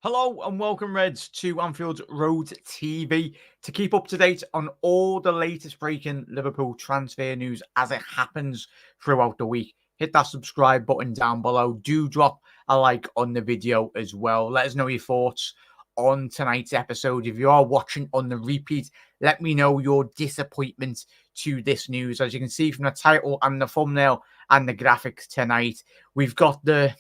Hello and welcome, Reds, to Anfield Road TV to keep up to date on all the latest breaking Liverpool transfer news as it happens throughout the week. Hit that subscribe button down below. Do drop a like on the video as well. Let us know your thoughts on tonight's episode. If you are watching on the repeat, let me know your disappointment to this news. As you can see from the title and the thumbnail and the graphics tonight, we've got the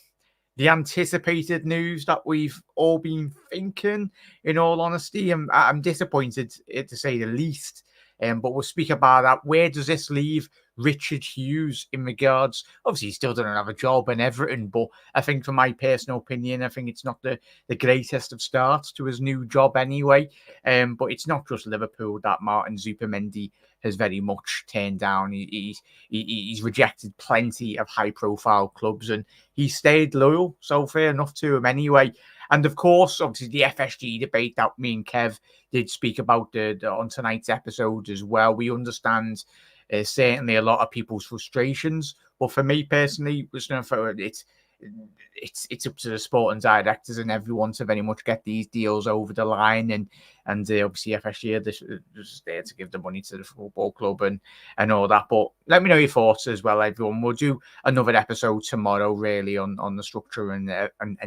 anticipated news that we've all been thinking, in all honesty. I'm disappointed, to say the least. But we'll speak about that. Where does this leave Richard Hughes in regards? Obviously, he still doesn't have a job and everything, but I think, from my personal opinion, I think it's not the greatest of starts to his new job anyway. But it's not just Liverpool that Martin Zubimendi has very much turned down. He's rejected plenty of high-profile clubs, and he stayed loyal, so fair enough to him anyway. And of course, obviously, the FSG debate that me and Kev did speak about on tonight's episode as well. We understand certainly a lot of people's frustrations, but for me personally, it's up to the sporting directors and everyone to very much get these deals over the line, and obviously FSG are just there to give the money to the football club and all that. But let me know your thoughts as well, everyone. We'll do another episode tomorrow, really, on the structure and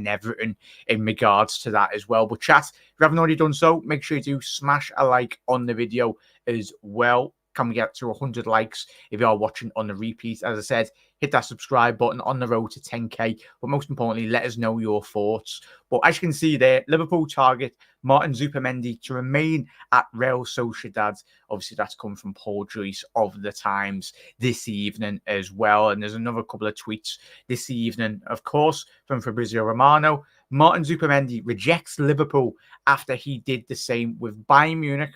everything in regards to that as well. But chat, if you haven't already done so, make sure you do smash a like on the video as well. Can we get to 100 likes if you are watching on the repeat? As I said, hit that subscribe button on the road to 10k. But most importantly, let us know your thoughts. But as you can see there, Liverpool target Martin Zubimendi to remain at Real Sociedad. Obviously, that's come from Paul Joyce of the Times this evening as well. And there's another couple of tweets this evening, of course, from Fabrizio Romano. Martin Zubimendi rejects Liverpool after he did the same with Bayern Munich,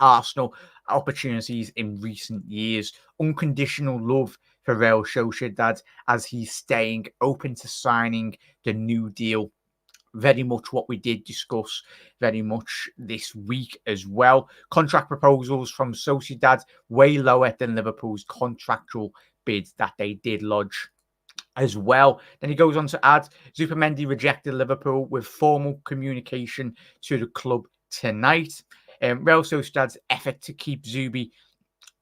Arsenal opportunities in recent years. Unconditional love for Real Sociedad as he's staying open to signing the new deal. Very much what we did discuss very much this week as well. Contract proposals from Sociedad way lower than Liverpool's contractual bid that they did lodge as well. Then he goes on to add, Zubimendi rejected Liverpool with formal communication to the club tonight. Real Sociedad's effort to keep Zubi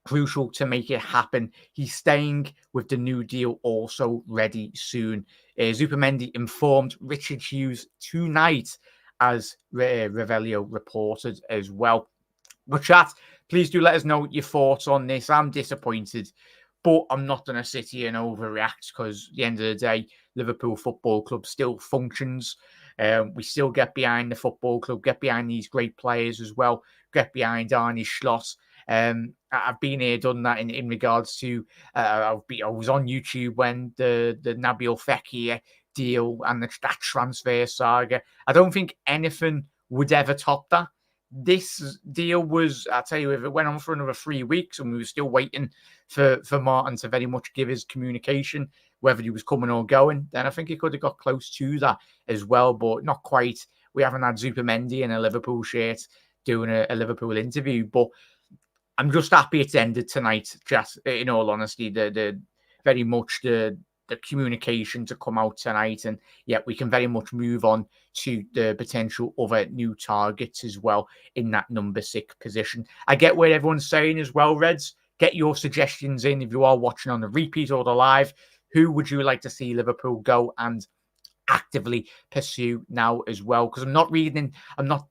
crucial to make it happen. He's staying with the new deal also ready soon. Zubimendi informed Richard Hughes tonight, as Revelio reported as well. But chat, please do let us know your thoughts on this. I'm disappointed, but I'm not going to sit here and overreact, because at the end of the day, Liverpool Football Club still functions. We still get behind the football club, get behind these great players as well, get behind Arne Slot. I've been here, done that in regards to, I was on YouTube when the Nabil Fekir deal and that transfer saga. I don't think anything would ever top that. This deal was, I tell you, if it went on for another 3 weeks and we were still waiting for Martin to very much give his communication, whether he was coming or going, then I think he could have got close to that as well, but not quite. We haven't had Zubimendi in a Liverpool shirt doing a Liverpool interview, but I'm just happy it's ended tonight, just in all honesty. The very much the communication to come out tonight, and yeah, we can very much move on to the potential other new targets as well in that number 6 position. I get what everyone's saying as well, Reds. Get your suggestions in if you are watching on the repeat or the live. Who would you like to see Liverpool go and actively pursue now as well? Because I'm not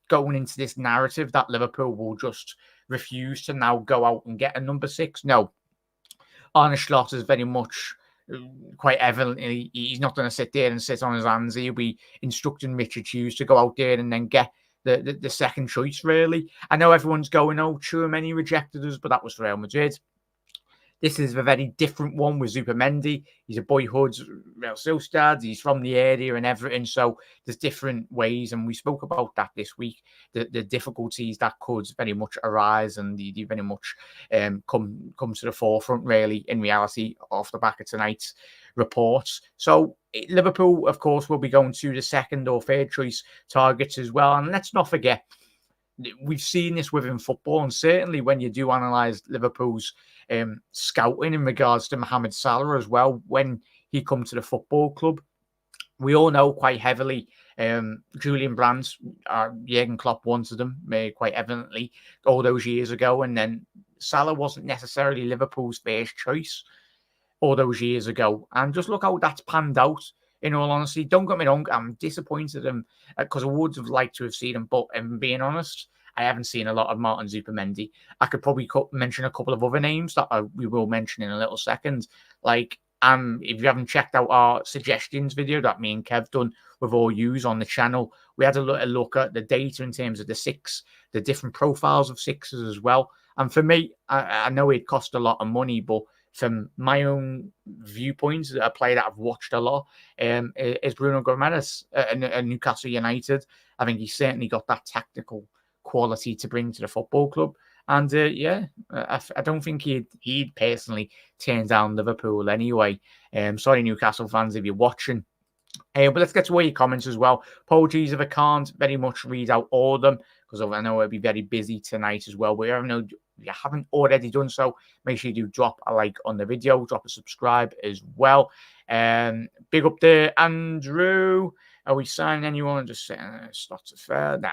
going into this narrative that Liverpool will just refuse to now go out and get a number 6. No, Arne Slot is very much, quite evidently, he's not going to sit there and sit on his hands. He'll be instructing Richard Hughes to go out there and then get the second choice, really. I know everyone's going, oh, Tchouaméni rejected us, but that was for Real Madrid. This is a very different one with Zubimendi. He's a boyhood Real Sociedad. He's from the area and everything. So there's different ways, and we spoke about that this week. The difficulties that could very much arise, and the very much come to the forefront, really, in reality, off the back of tonight's reports. So Liverpool, of course, will be going to the second or third choice targets as well. And let's not forget, we've seen this within football, and certainly when you do analyse Liverpool's scouting in regards to Mohamed Salah as well, when he come to the football club, we all know quite heavily Julian Brandt, Jurgen Klopp wanted him quite evidently all those years ago, and then Salah wasn't necessarily Liverpool's first choice all those years ago. And just look how that's panned out. In all honesty, don't get me wrong, I'm disappointed in because I would have liked to have seen him, but being honest, I haven't seen a lot of Martin Zubimendi. I could probably mention a couple of other names that we will mention in a little second. Like, if you haven't checked out our suggestions video that me and Kev done with all Hughes on the channel, we had a look at the data in terms of the different profiles of sixes as well. And for me, I know it cost a lot of money, but from my own viewpoint, a player that I've watched a lot is Bruno Gomes at Newcastle United. I think he's certainly got that tactical quality to bring to the football club. And I don't think he'd personally turn down Liverpool anyway. Sorry, Newcastle fans, if you're watching. But let's get to all your comments as well. Apologies if I can't very much read out all of them, because I know I'll be very busy tonight as well. But if you haven't already done so, make sure you do drop a like on the video, drop a subscribe as well. Big up there, Andrew. Are we signing anyone? Just saying, it's not fair. Nah.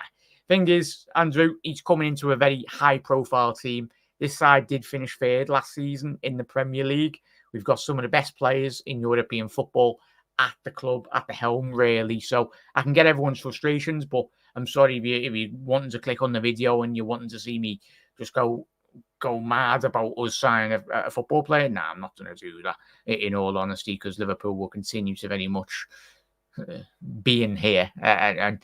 Thing is, Andrew, he's coming into a very high-profile team. This side did finish third last season in the Premier League. We've got some of the best players in European football at the club, at the helm, really. So I can get everyone's frustrations, but I'm sorry if you're wanting to click on the video and you're wanting to see me just go mad about us signing a football player. Nah, I'm not going to do that, in all honesty, because Liverpool will continue to very much be in here. And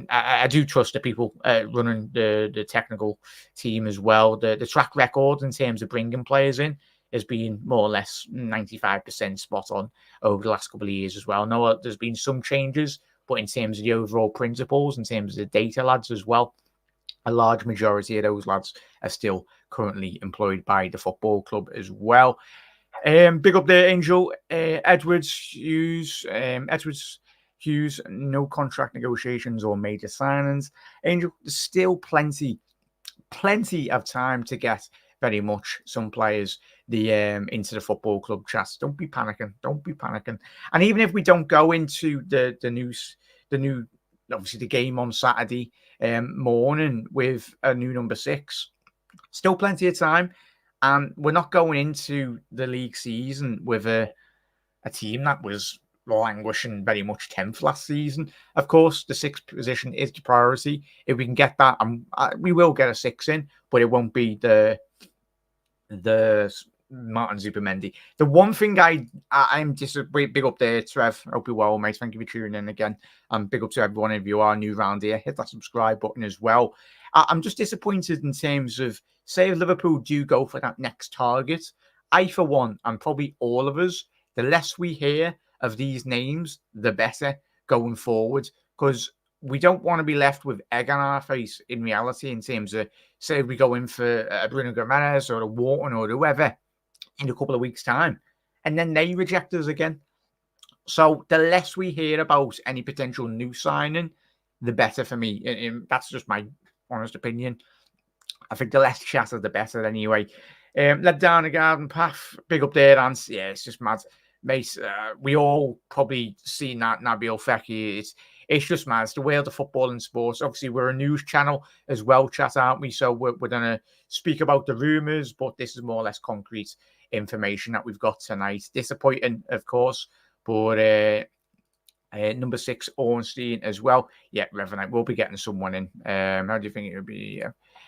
I do trust the people running the technical team as well. The track record in terms of bringing players in has been more or less 95% spot on over the last couple of years as well. No, there's been some changes, but in terms of the overall principles, in terms of the data lads as well, a large majority of those lads are still currently employed by the football club as well. Big up there, Angel. Edwards, Hughes, no contract negotiations or major signings. Angel, there's still plenty of time to get very much some players into the football club chats. Don't be panicking. And even if we don't go into the new obviously the game on Saturday morning with a new number 6, still plenty of time. And we're not going into the league season with a team that was languishing very much 10th last season. Of course, the 6th position is the priority. If we can get that, we will get a 6 in, but it won't be the Martin Zubimendi. The one thing I'm big up there, Trev. Hope you're well, mate. Thank you for tuning in again. Big up to everyone. If you are new around here, hit that subscribe button as well. I'm just disappointed in terms of, say, if Liverpool do go for that next target, I, for one, and probably all of us, the less we hear of these names, the better going forward, because we don't want to be left with egg on our face in reality in terms of, say, we go in for a Bruno Gomes or a Wharton or whoever in a couple of weeks' time, and then they reject us again. So the less we hear about any potential new signing, the better for me. And that's just my honest opinion. I think the less chatter, the better anyway. Led down the garden path. Big up there, and yeah, it's just mad. Mate, we all probably seen that Nabil Fekir. It's just mad. It's the world of football and sports. Obviously, we're a news channel as well, chat, aren't we? So we're going to speak about the rumours, but this is more or less concrete information that we've got tonight. Disappointing, of course, but number 6, Ornstein as well. Yeah, Revenant, we'll be getting someone in. How do you think it would be?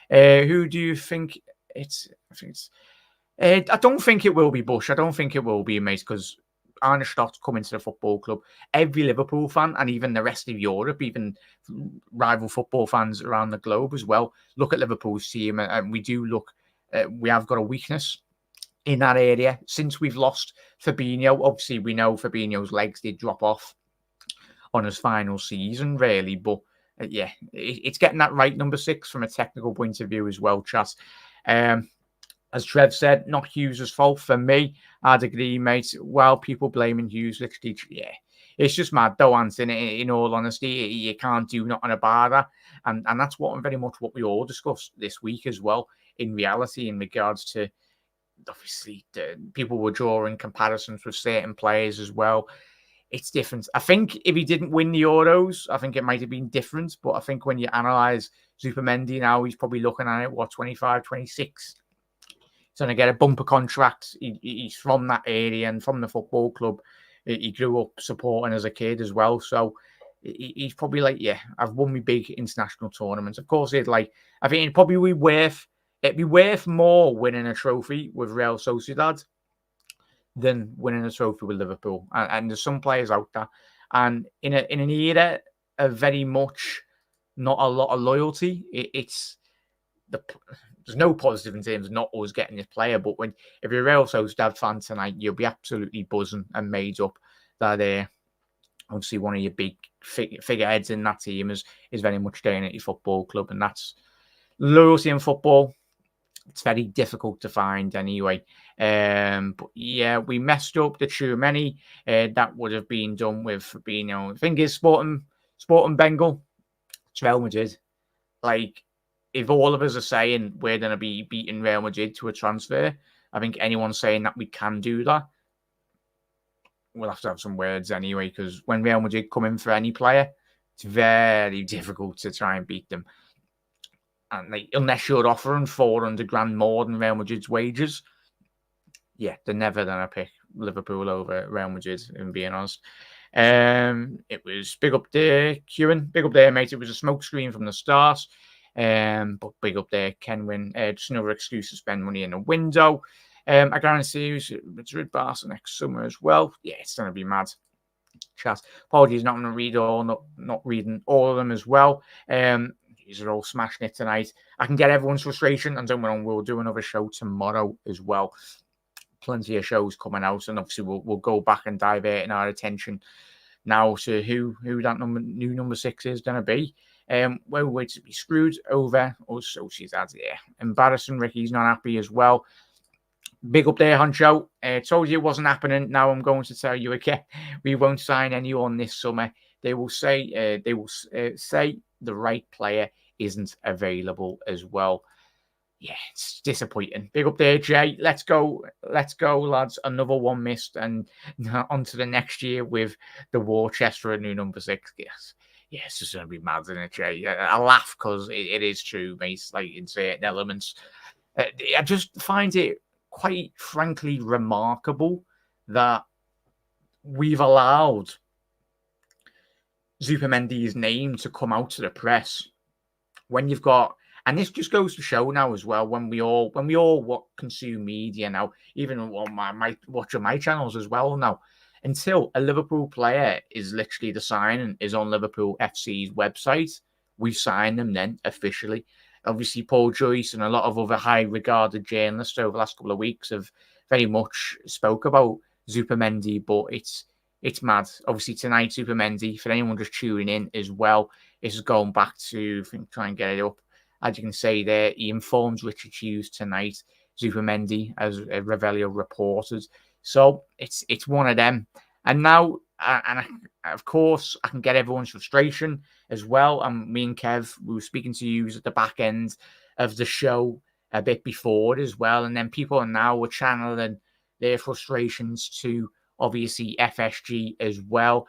Who do you think it's? I don't think it will be Bush. I don't think it will be, mate, because Arne Slot coming to the football club. Every Liverpool fan, and even the rest of Europe, even rival football fans around the globe as well, look at Liverpool's team, and we do look. We have got a weakness in that area since we've lost Fabinho. Obviously, we know Fabinho's legs did drop off on his final season, really, but yeah, it's getting that right number 6 from a technical point of view as well, chat. As Trev said, not Hughes' fault for me. I'd agree, mate. While people blaming Hughes, literally, yeah, it's just mad, though, Anthony. In all honesty, you can't do nothing about that, and that's very much what we all discussed this week as well. In reality, in regards to, obviously, people were drawing comparisons with certain players as well. it's different. I think if he didn't win the Euros, I think it might have been different. But I think when you analyse Zubimendi now, he's probably looking at it, 25, 26. He's going to get a bumper contract. He's from that area and from the football club. He grew up supporting as a kid as well. So he's probably like, yeah, I've won my big international tournaments. Of course, I think it'd probably be worth more winning a trophy with Real Sociedad than winning a trophy with Liverpool. And there's some players out there. And in an era of very much not a lot of loyalty, there's no positive in terms of not always getting this player. But if you're a Real Sociedad fan tonight, you'll be absolutely buzzing and made up that obviously one of your big figureheads in that team is very much staying at your football club. And that's loyalty in football. It's very difficult to find anyway. But yeah, we messed up the Zubimendi. That would have been done with Fabinho. The thing is, Sporting Bengal, it's Real Madrid. Like, if all of us are saying we're going to be beating Real Madrid to a transfer, I think anyone saying that we can do that, we'll have to have some words anyway, because when Real Madrid come in for any player, it's very difficult to try and beat them. And unless you're offering 400 grand more than Real Madrid's wages, yeah, they're never going to pick Liverpool over Real Madrid, in being honest. It was big up there, Kieran. Big up there, mate. It was a smoke screen from the start. But big up there, Kenwin. Just another excuse to spend money in a window. I guarantee you, Madrid Barca next summer as well. Yeah, it's going to be mad. Chat. Apologies, not going to read not reading all of them as well. These are all smashing it tonight. I can get everyone's frustration, and don't worry, we'll do another show tomorrow as well. Plenty of shows coming out, and obviously we'll go back and divert our attention now to who that new number 6 is going to be. Well, we're to be screwed over. Also, she's had embarrassing. Ricky's not happy as well. Big up there, Honcho. Told you it wasn't happening. Now I'm going to tell you again. We won't sign anyone this summer. They will say the right player isn't available as well. Yeah, it's disappointing. Big up there, Jay. Let's go, lads. Another one missed, and on to the next year with the war chest for a new number 6. Yes. Yeah, it's just going to be mad, isn't it, Jay? I laugh because it is true, mate, like in certain elements. I just find it quite frankly remarkable that we've allowed Zubimendi's name to come out to the press when you've got, and this just goes to show now as well, when we all consume media now, even on my watching my channels as well now, until a Liverpool player is literally the signing is on Liverpool FC's website, we've signed them then officially. Obviously, Paul Joyce and a lot of other high-regarded journalists over the last couple of weeks have very much spoke about Zubimendi, but it's mad. Obviously, tonight, Zubimendi, for anyone just tuning in as well, this is going back to, I think, try and get it up. As you can see there, he informs Richard Hughes tonight, Zubimendi, as Revelio reported. So it's one of them. And now, of course, I can get everyone's frustration as well. Me and Kev, we were speaking to you at the back end of the show a bit before as well. And then people are now channeling their frustrations to, obviously, FSG as well.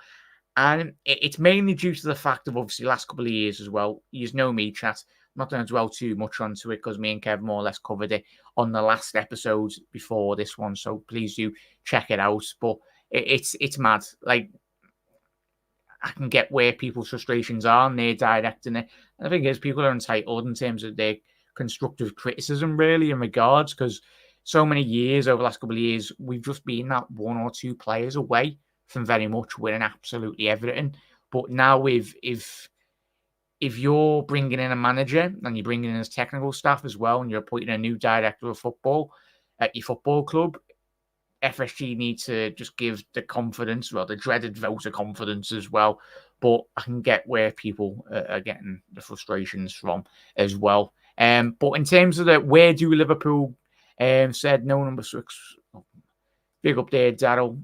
And it's mainly due to the fact of, obviously, the last couple of years as well. You know me, chat. I'm not going to dwell too much onto it because me and Kev more or less covered it on the last episode before this one. So please do check it out. But it's mad. Like, I can get where people's frustrations are and they're directing it. And the thing is, people are entitled in terms of their constructive criticism, really, in regards, because so many years, over the last couple of years, we've just been that 1 or 2 players away from very much winning absolutely everything. But now if you're bringing in a manager and you're bringing in his technical staff as well, and you're appointing a new director of football at your football club, FSG need to just give the confidence, well, the dreaded vote of confidence as well. But I can get where people are getting the frustrations from as well. But in terms of where do Liverpool said no number 6, big up there, Daryl.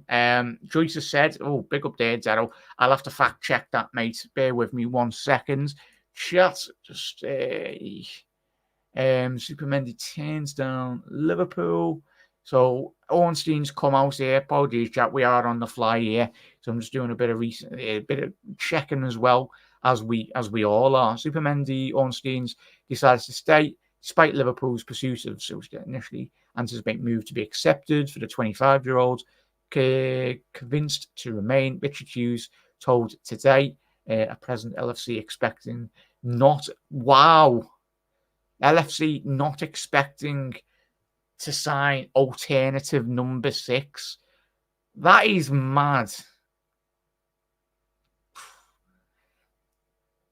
Joyce has said, big up there, Daryl. I'll have to fact check that, mate. Bear with me 1 second. Chat, just Zubimendi turns down Liverpool. So Ornstein's come out here. Apologies, chat. We are on the fly here, so I'm just doing a bit of checking as well as we all are. Zubimendi, Ornstein's decides to stay despite Liverpool's pursuit of Solskjaer initially anticipate move to be accepted for the 25-year-old. Convinced to remain. Richard Hughes told today at present LFC expecting LFC not expecting to sign alternative number 6. That is mad.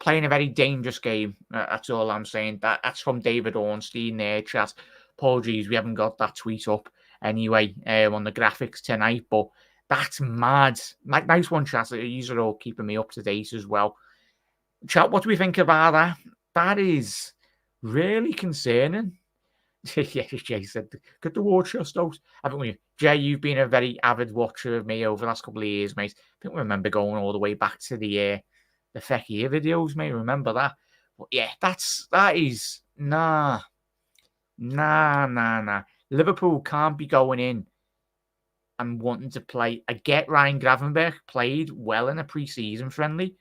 Playing a very dangerous game. That's all I'm saying. That's from David Ornstein there, chat. Apologies, we haven't got that tweet up anyway on the graphics tonight, but that's mad. Nice one, chat. These are all keeping me up to date as well. Chat, what do we think about that? That is really concerning. Yeah, Jay said, get the war chest out. Haven't we? Jay, you've been a very avid watcher of me over the last couple of years, mate. I think we remember going all the way back to the Fekir videos, mate. Remember that? But yeah, that is nah. Liverpool can't be going in and wanting to play. I get Ryan Gravenberch played well in a pre-season friendly,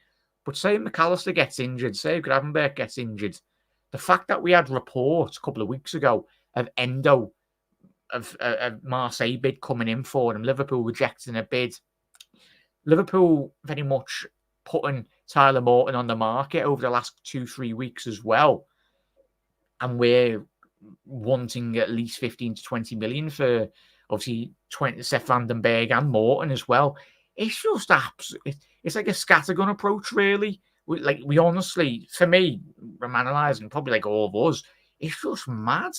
but say McAllister gets injured, say Gravenberch gets injured. The fact that we had reports a couple of weeks ago of Endo, of Marseille bid coming in for him, Liverpool rejecting a bid, Liverpool very much putting Tyler Morton on the market over the last 2-3 weeks as well. And we're wanting at least 15 to 20 million for obviously Seth Vandenberg and Morton as well. It's just it's like a scattergun approach, really. We honestly, for me, I'm analysing probably like all of us, it's just mad.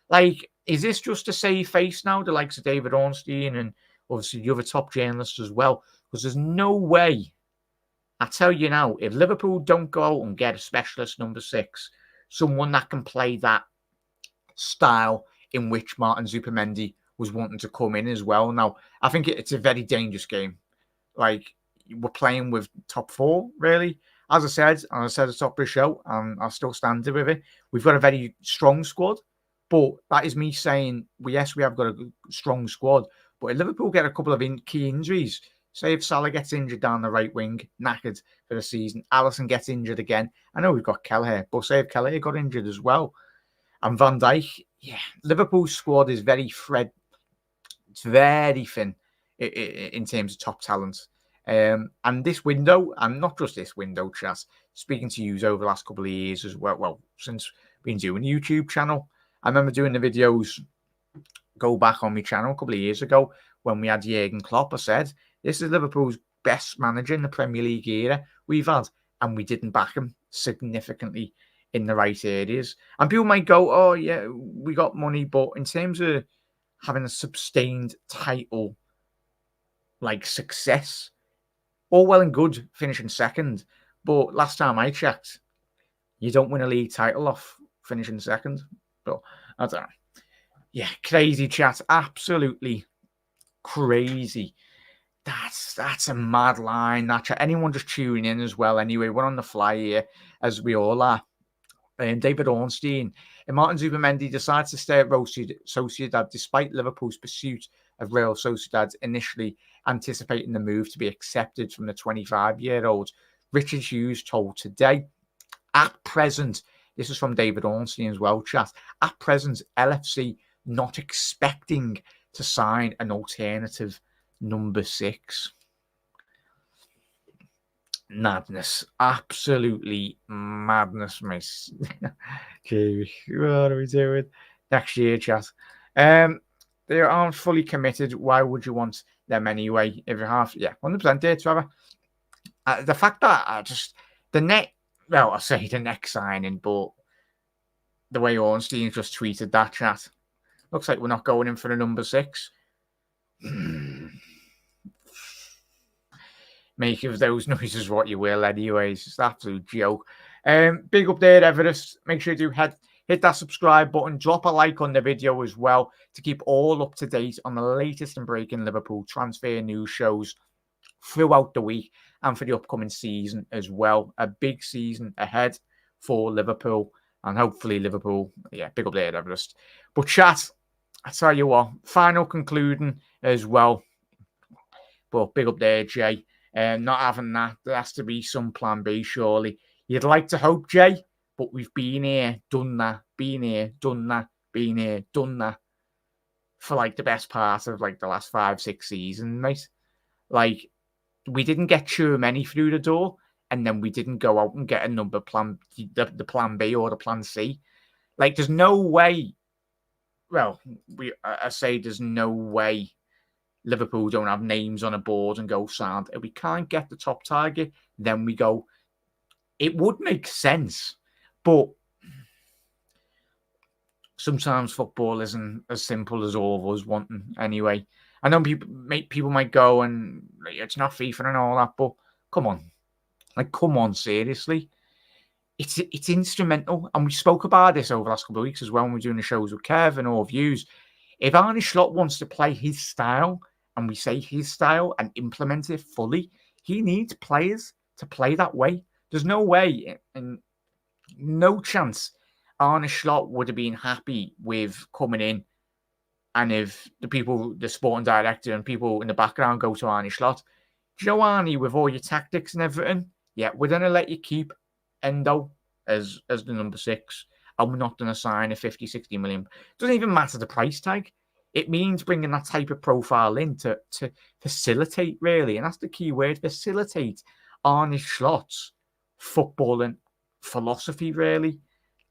Like, is this just to save face now, the likes of David Ornstein and obviously the other top journalists as well? Because there's no way, I tell you now, if Liverpool don't go out and get a specialist number 6, someone that can play that style in which Martin Zubimendi was wanting to come in as well. Now, I think it's a very dangerous game. Like, we're playing with top 4, really. As I said at the top of the show, and I'll still stand with it, we've got a very strong squad. But that is me saying, yes, we have got a strong squad. But if Liverpool get a couple of key injuries, say if Salah gets injured down the right wing, knackered for the season, Alisson gets injured again. I know we've got Kelleher, but say if Kelleher got injured as well, and Van Dijk, Liverpool's squad is very thin in terms of top talent. And this window, and not just this window, Chas, speaking to you over the last couple of years as well, since been doing a YouTube channel. I remember doing the videos, go back on my channel a couple of years ago when we had Jurgen Klopp. I said, this is Liverpool's best manager in the Premier League era we've had, and we didn't back him significantly in the right areas. And people might go, oh, yeah, we got money, but in terms of having a sustained title, like success, all well and good finishing second. But last time I checked, you don't win a league title off finishing second. But I don't know. Yeah, crazy chat. Absolutely crazy. That's a mad line. That chat. Anyone just tuning in as well. Anyway, we're on the fly here, as we all are. David Ornstein and Martin Zubimendi decides to stay at Real Sociedad despite Liverpool's pursuit of Real Sociedad initially anticipating the move to be accepted from the 25-year-old. Richard Hughes told today, at present, this is from David Ornstein as well, chat, at present, LFC not expecting to sign an alternative number 6. Madness. Absolutely madness, miss. Gee, what are we doing? Next year, chat. They aren't fully committed. Why would you want them anyway? If you have, 100% there, Trevor. The fact that I say the next signing, but the way Ornstein just tweeted that, chat, looks like we're not going in for a number 6. Make of those noises what you will, anyways. It's an absolute joke. Big up there, Everest. Make sure you hit that subscribe button. Drop a like on the video as well to keep all up to date on the latest and breaking Liverpool transfer news shows throughout the week and for the upcoming season as well. A big season ahead for Liverpool and hopefully Liverpool. Yeah, big up there, Everest. But chat, I tell you what, final concluding as well. But big up there, Jay. Not having that. There has to be some plan B, surely. You'd like to hope, Jay, but we've been here, done that, been here, done that, been here, done that for like the best part of like the last 5, 6 seasons, mate. Like, we didn't get too many through the door, and then we didn't go out and get a number plan, the plan B or the plan C. Like, there's no way. Well, I say there's no way Liverpool don't have names on a board and go sound. If we can't get the top target, then we go. It would make sense, but sometimes football isn't as simple as all of us wanting. Anyway, I know people might go and it's not FIFA and all that, but come on, seriously. It's instrumental, and we spoke about this over the last couple of weeks as well when we were doing the shows with Kevin or Hughes. If Arne Slot wants to play his style, and we say his style and implement it fully, he needs players to play that way. There's no way and no chance Arne Slot would have been happy with coming in, and if the sporting director and people in the background go to Arne Slot, do you know, Arnie, with all your tactics and everything, yeah, we're going to let you keep Endo as the number 6, and we're not going to sign a 50, 60 million. It doesn't even matter the price tag. It means bringing that type of profile in to facilitate, really, and that's the key word, facilitate Arne Slot's footballing philosophy, really.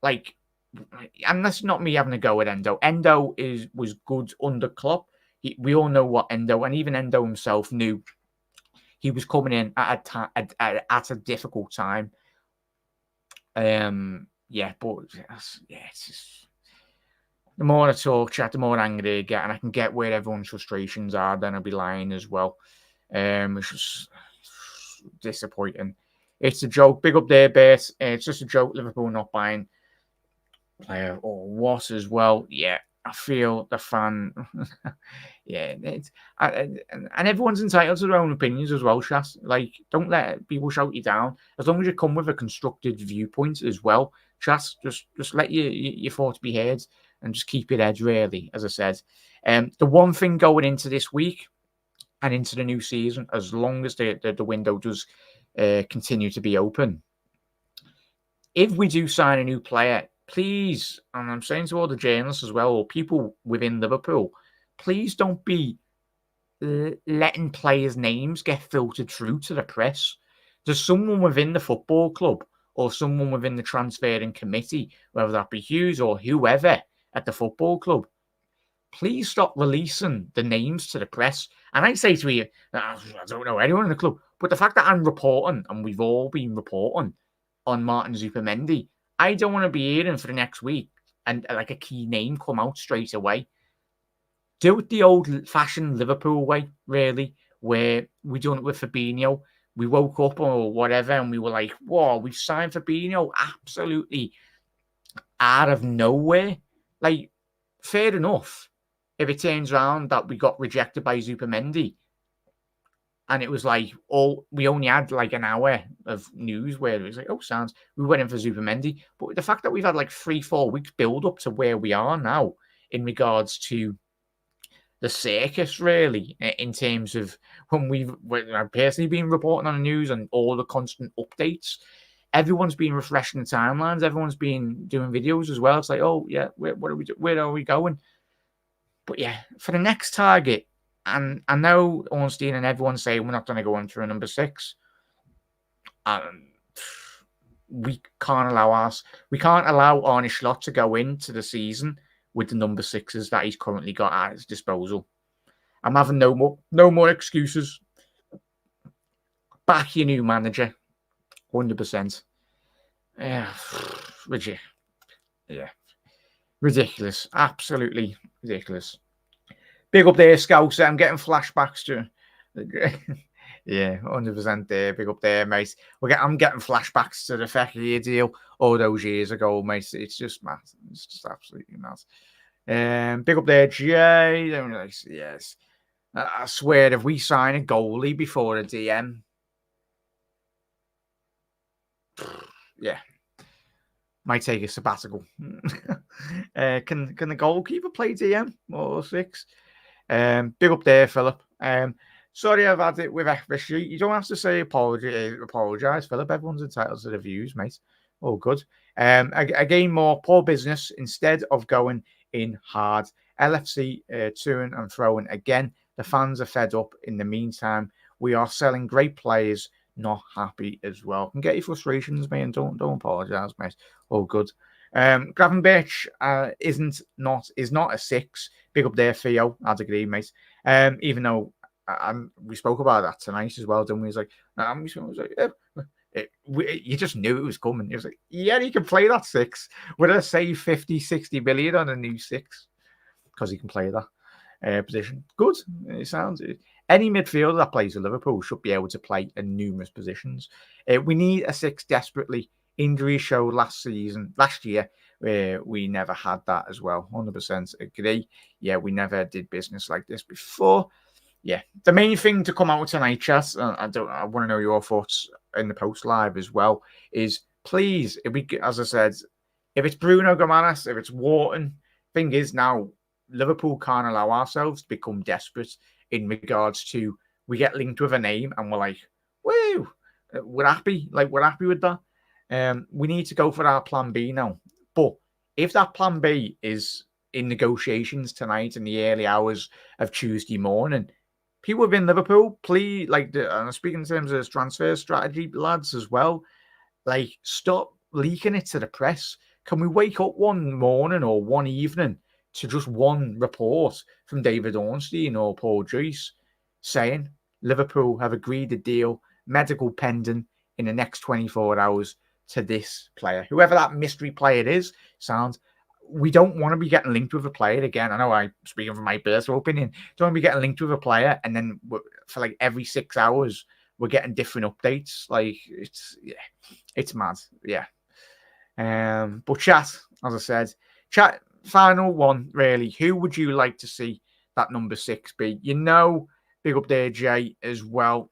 Like, and that's not me having a go at Endo. Endo was good under Klopp. We all know what Endo, and even Endo himself knew he was coming in at a difficult time. Yeah, but yeah, it's just, the more I talk, chat, the more angry I get, and I can get where everyone's frustrations are. Then I'll be lying as well. It's just disappointing. It's a joke. Big up there, Bert. It's just a joke. Liverpool not buying player or what as well. Yeah, I feel the fan. Yeah, and everyone's entitled to their own opinions as well, Shas. Like, don't let people shout you down. As long as you come with a constructed viewpoint as well, Shas, just let your thoughts be heard and just keep it edge, really, as I said. The one thing going into this week and into the new season, as long as the window does continue to be open, if we do sign a new player, please, and I'm saying to all the journalists as well, or people within Liverpool, please don't be letting players' names get filtered through to the press. There's someone within the football club or someone within the transferring committee, whether that be Hughes or whoever at the football club, please stop releasing the names to the press. And I say to you, I don't know anyone in the club, but the fact that I'm reporting, and we've all been reporting on Martin Zubimendi, I don't want to be hearing for the next week and like a key name come out straight away. Do it the old-fashioned Liverpool way, really, where we done it with Fabinho. We woke up or whatever, and we were like, "Whoa, we've signed Fabinho absolutely out of nowhere." Like, fair enough. If it turns around that we got rejected by Zubimendi, and it was like, we only had like an hour of news where it was like, oh, sounds, we went in for Zubimendi. But the fact that we've had like 3-4 weeks build up to where we are now in regards to the circus, really, in terms of when I've personally been reporting on the news and all the constant updates. Everyone's been refreshing the timelines. Everyone's been doing videos as well. It's like, oh yeah, where are we going? But yeah, for the next target, and I know Ornstein and everyone say we're not going to go on for a number 6. We can't allow Arne Slot to go into the season with the number 6s that he's currently got at his disposal. I'm having no more excuses. Back your new manager, 100%. Yeah, ridiculous, absolutely ridiculous. Big up there, Scouser. I'm getting flashbacks to. Yeah, 100% there. Big up there, mate. I'm getting flashbacks to the Fekir deal all those years ago, mate. It's just mad. It's just absolutely mad. Big up there, Jay. Yes. I swear, if we sign a goalie before a DM, yeah, might take a sabbatical. Can the goalkeeper play DM or 6? Big up there, Philip. Sorry I've had it with FSG. You don't have to say apologise, Philip. Everyone's entitled to the views, mate. Oh, good. Again, more poor business instead of going in hard. LFC toing and throwing again. The fans are fed up. In the meantime, we are selling great players. Not happy as well. Can get your frustrations, mate, and don't apologise, mate. Oh, good. Gravenberch is not a 6. Big up there, Theo. I'd agree, mate. Even though we spoke about that tonight as well, didn't we? He's like, you just knew it was coming. It was like, yeah, he can play that 6. Would I save 50, 60 million on a new 6? Because he can play that position. Good. It sounds. Any midfielder that plays for Liverpool should be able to play in numerous positions. We need a 6 desperately. Injury showed last year, where we never had that as well. 100% agree. Yeah, we never did business like this before. Yeah, the main thing to come out tonight, chat, I want to know your thoughts in the post live as well, is please, as I said, if it's Bruno Gomes, if it's Wharton, thing is now, Liverpool can't allow ourselves to become desperate in regards to we get linked with a name and we're like, woo, we're happy with that. We need to go for our plan B now. But if that plan B is in negotiations tonight in the early hours of Tuesday morning, people within Liverpool, please, I'm speaking in terms of transfer strategy, lads, as well, stop leaking it to the press. Can we wake up one morning or one evening to just one report from David Ornstein or Paul Joyce saying Liverpool have agreed a deal, medical pending in the next 24 hours to this player, whoever that mystery player is? We don't want to be getting linked with a player again. I know I'm speaking from my personal opinion. Don't want to be getting linked with a player and then for every 6 hours we're getting different updates. It's mad. Yeah. But chat, as I said, final one really. Who would you like to see that number 6 be? Big up there, Jay, as well.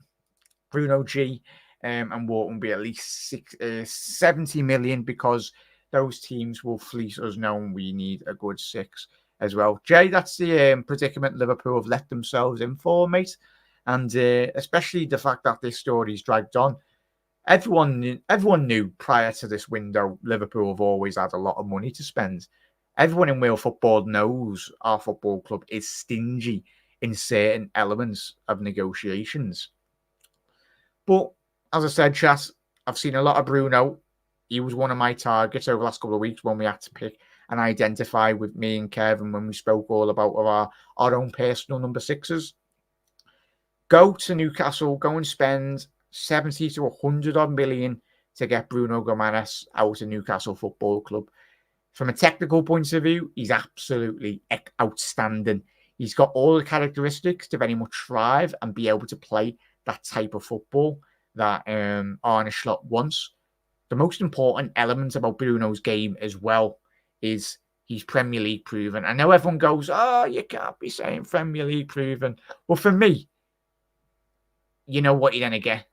Bruno G and Wharton be at least 70 million, because those teams will fleece us knowing we need a good 6 as well. Jay, that's the predicament Liverpool have let themselves in for, mate. And especially the fact that this story's dragged on. Everyone knew prior to this window, Liverpool have always had a lot of money to spend. Everyone in Wales football knows our football club is stingy in certain elements of negotiations. But as I said, chat, I've seen a lot of Bruno. He was one of my targets over the last couple of weeks when we had to pick and identify with me and Kevin when we spoke all about our own personal number 6s. Go to Newcastle, go and spend 70 to 100 odd million to get Bruno Gomes out of Newcastle Football Club. From a technical point of view, he's absolutely outstanding. He's got all the characteristics to very much thrive and be able to play that type of football that Arne Slot wants. The most important element about Bruno's game as well is he's Premier League proven. I know everyone goes, oh, you can't be saying Premier League proven. Well, for me, you know what you're going to get.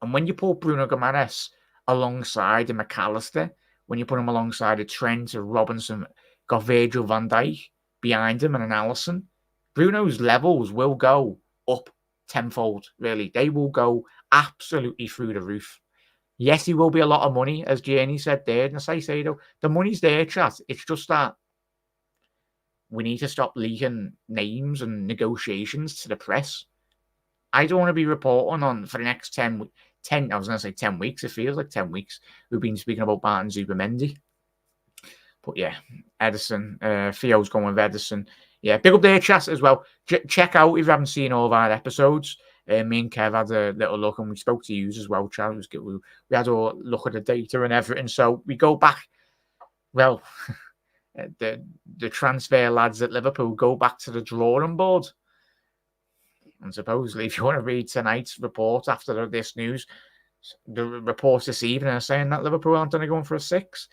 And when you put Bruno Gomes alongside a McAllister, when you put him alongside a Trent, a Robinson, got Virgil van Dijk behind him and an Alisson, Bruno's levels will go up tenfold, really. They will go absolutely through the roof. Yes, he will be a lot of money, as Janie said there. And as I say, though, the money's there, chat. It's just that we need to stop leaking names and negotiations to the press. I don't want to be reporting on for the next 10 weeks. It feels like 10 weeks. We've been speaking about Martin Zubimendi. But yeah, Edison. Theo's going with Edison. Yeah, big up there, chat, as well. Check out if you haven't seen all of our episodes. Me and Kev had a little look, and we spoke to Hughes as well, chat. We had a look at the data and everything. So we go back. Well, the transfer lads at Liverpool go back to the drawing board. And supposedly, if you want to read tonight's report after this news, the reports this evening are saying that Liverpool aren't only going for a 6.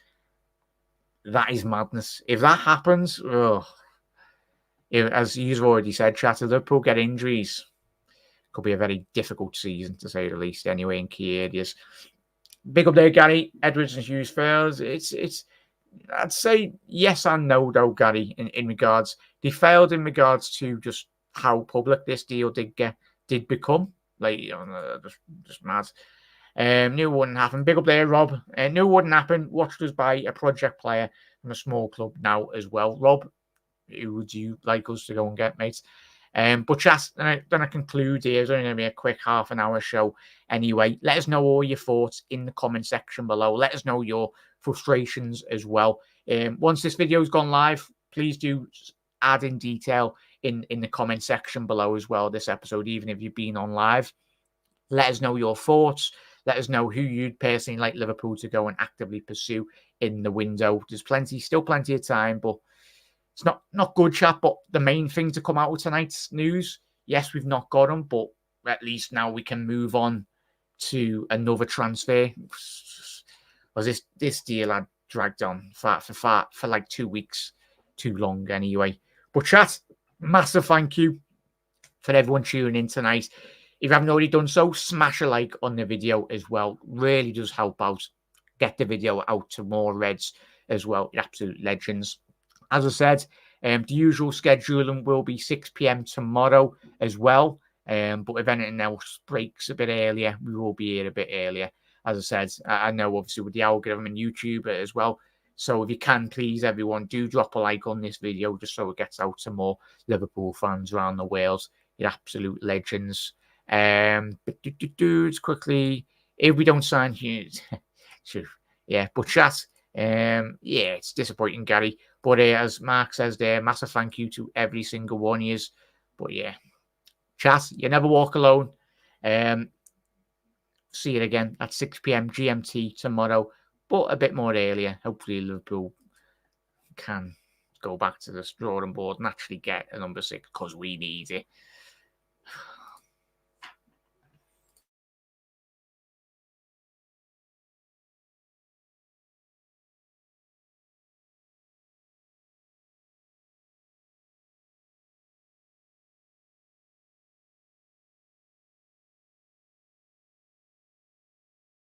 That is madness. If that happens, as you've already said, chat, if Liverpool get injuries, could be a very difficult season, to say the least, anyway, in key areas. Big up there, Gary. Edwards and Hughes fails. I'd say yes and no, though, Gary, in regards. They failed in regards to just how public this deal did become. Like, just mad. Knew it wouldn't happen. Big up there, Rob. Knew it wouldn't happen. Watched us buy a project player from a small club now as well. Rob, who would you like us to go and get, mate? But just then I conclude here. It's only going to be a quick half an hour show anyway. Let us know all your thoughts in the comment section below. Let us know your frustrations as well. Once this video's gone live, please do add in detail in the comment section below as well. This episode, even if you've been on live, let us know your thoughts. Let us know who you'd personally like Liverpool to go and actively pursue in the window. There's still plenty of time, but it's not good, chat. But the main thing to come out with tonight's news, yes, we've not got them, but at least now we can move on to another transfer. Was this deal had dragged on for like 2 weeks too long anyway. But chat, massive thank you for everyone tuning in tonight. If you haven't already done so, smash a like on the video as well. Really does help out. Get the video out to more Reds as well. You're absolute legends. As I said, the usual scheduling will be 6 p.m. tomorrow as well. But if anything else breaks a bit earlier, we will be here a bit earlier. As I said, I know obviously with the algorithm and YouTube as well. So if you can, please, everyone, do drop a like on this video just so it gets out to more Liverpool fans around the world. You're absolute legends. Dudes, quickly, if we don't sign Hughes, sure. Yeah, but chat, yeah, it's disappointing, Gary. But as Mark says there, massive thank you to every single one of you. But yeah, chat, you never walk alone. See you again at 6 p.m. GMT tomorrow, but a bit more earlier. Hopefully Liverpool can go back to the drawing board and actually get a number 6 because we need it.